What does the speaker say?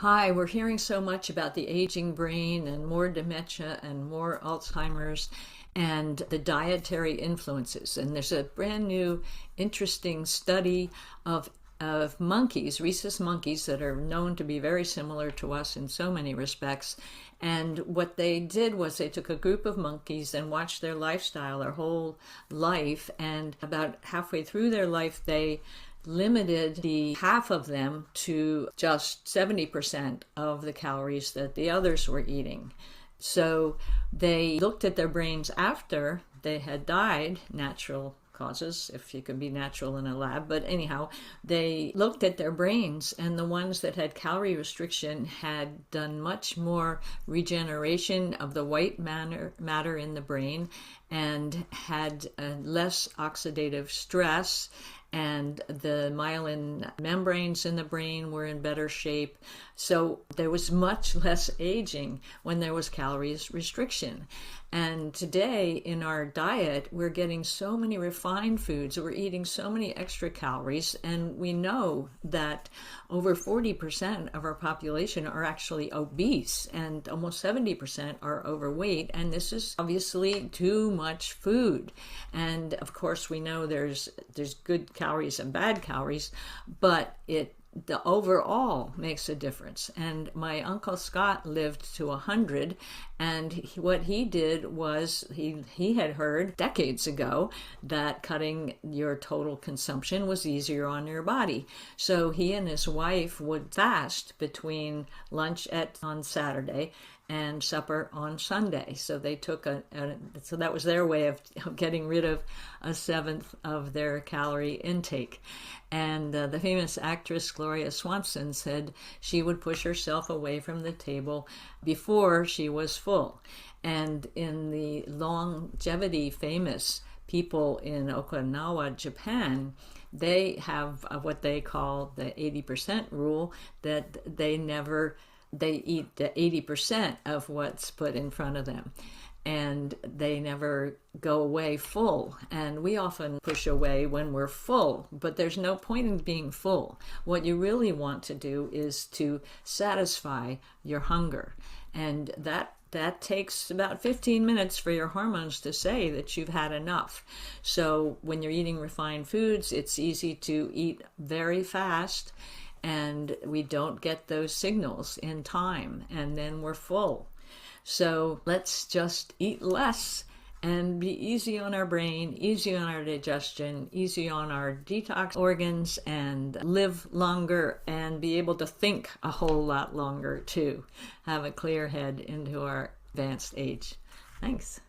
Hi, we're hearing so much about the aging brain and more dementia and more Alzheimer's and the dietary influences. And there's a brand new interesting study of monkeys, rhesus monkeys, that are known to be very similar to us in so many respects. And what they did was they took a group of monkeys and watched their lifestyle, their whole life, and about halfway through their life, they limited the half of them to just 70% of the calories that the others were eating. So they looked at their brains after they had died, natural causes, if you can be natural in a lab. But anyhow, they looked at their brains, and the ones that had calorie restriction had done much more regeneration of the white matter in the brain and had less oxidative stress, and the myelin membranes in the brain were in better shape. So there was much less aging when there was calories restriction. And today in our diet, we're getting so many refined foods, we're eating so many extra calories, and we know that over 40% of our population are actually obese and almost 70% are overweight. And this is obviously too much food. And of course, we know there's good calories and bad calories, but the overall makes a difference. And my Uncle Scott lived to 100, and what he did was he had heard decades ago that cutting your total consumption was easier on your body. So he and his wife would fast between lunch on Saturday and supper on Sunday. So they took so that was their way of getting rid of a seventh of their calorie intake. And the famous actress Gloria Swanson said she would push herself away from the table before she was full. And in the longevity famous people in Okinawa, Japan, they have what they call the 80% rule, that they eat the 80% of what's put in front of them, and they never go away full. And we often push away when we're full, but there's no point in being full. What you really want to do is to satisfy your hunger, and that takes about 15 minutes for your hormones to say that you've had enough. So when you're eating refined foods, it's easy to eat very fast, and we don't get those signals in time, and then we're full. So let's just eat less and be easy on our brain, easy on our digestion, easy on our detox organs, and live longer and be able to think a whole lot longer too. Have a clear head into our advanced age. Thanks.